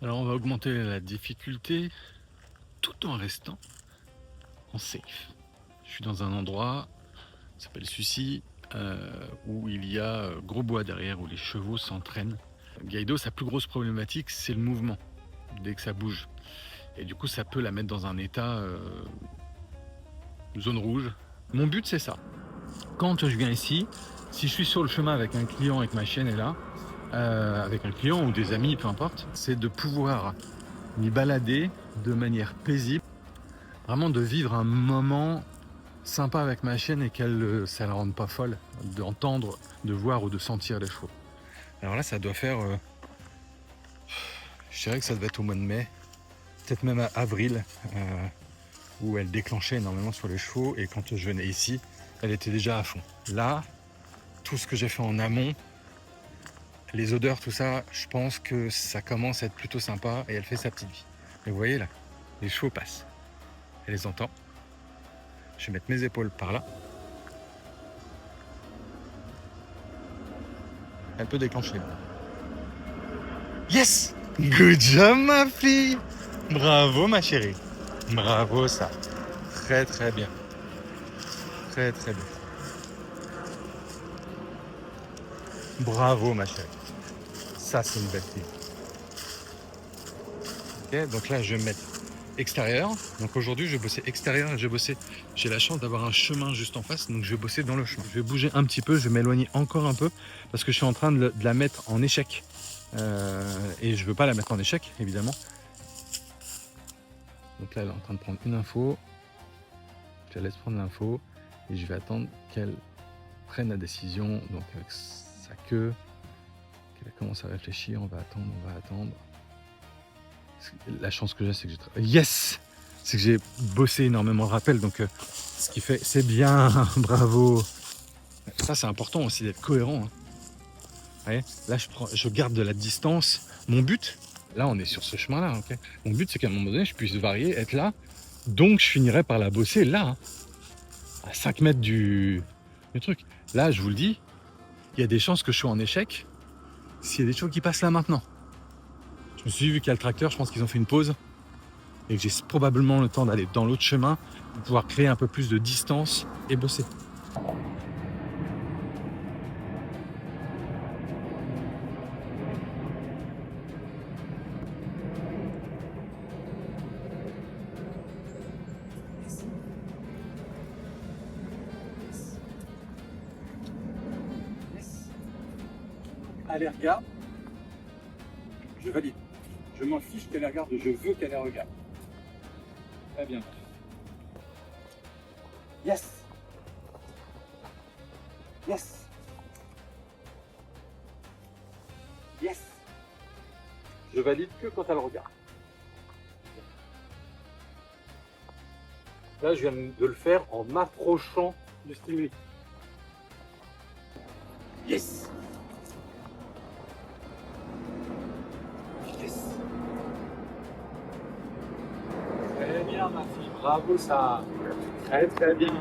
Alors on va augmenter la difficulté tout en restant en safe. Je suis dans un endroit qui s'appelle Sucy, où il y a gros bois derrière, où les chevaux s'entraînent. Guaido, sa plus grosse problématique, c'est le mouvement, dès que ça bouge. Et du coup, ça peut la mettre dans un état zone rouge. Mon but, c'est ça. Quand je viens ici, si je suis sur le chemin avec un client et que ma chienne est là, avec un client ou des amis, peu importe, c'est de pouvoir m'y balader de manière paisible, vraiment de vivre un moment sympa avec ma chienne et qu'elle ça la rende pas folle d'entendre, de voir ou de sentir les chevaux. Alors là, ça doit faire, je dirais que ça devait être au mois de mai, peut-être même à avril, où elle déclenchait énormément sur les chevaux, et quand je venais ici, elle était déjà à fond. Là, tout ce que j'ai fait en amont, les odeurs, tout ça, je pense que ça commence à être plutôt sympa et elle fait sa petite vie. Et vous voyez là, les chevaux passent. Elle les entend. Je vais mettre mes épaules par là. Elle peut déclencher. Yes! Good job ma fille! Bravo ma chérie. Bravo ça. Très très bien. Très très bien. Bravo ma chérie. Ça c'est une belle fille. Ok, donc là je vais me mettre extérieur. Donc aujourd'hui je vais bosser extérieur et j'ai la chance d'avoir un chemin juste en face, donc je vais bosser dans le chemin. Je vais bouger un petit peu, je vais m'éloigner encore un peu parce que je suis en train de la mettre en échec. Et je veux pas la mettre en échec évidemment. Donc là elle est en train de prendre une info. Je la laisse prendre l'info et je vais attendre qu'elle prenne la décision. Donc avec sa queue, qu'elle commence à réfléchir, on va attendre. La chance que j'ai, c'est que yes, c'est que j'ai bossé énormément de rappel, donc ce qui fait, c'est bien, bravo. Ça, c'est important aussi d'être cohérent. Hein. Ouais, là, je garde de la distance. Mon but, là, on est sur ce chemin-là. Okay, mon but, c'est qu'à un moment donné, je puisse varier, être là. Donc, je finirai par la bosser là, hein, à 5 mètres du truc. Là, je vous le dis, il y a des chances que je sois en échec s'il y a des chevaux qui passent là maintenant. Je me suis dit, vu qu'il y a le tracteur, je pense qu'ils ont fait une pause et que j'ai probablement le temps d'aller dans l'autre chemin pour pouvoir créer un peu plus de distance et bosser. Allez, regarde. Je valide. Je m'en fiche qu'elle regarde, je veux qu'elle les regarde. Très bien. Yes. Yes. Yes. Je valide que quand elle regarde. Là, je viens de le faire en m'approchant du stimuli. Yes. Yes. Très bien, ma fille. Bravo, ça. Très, très bien.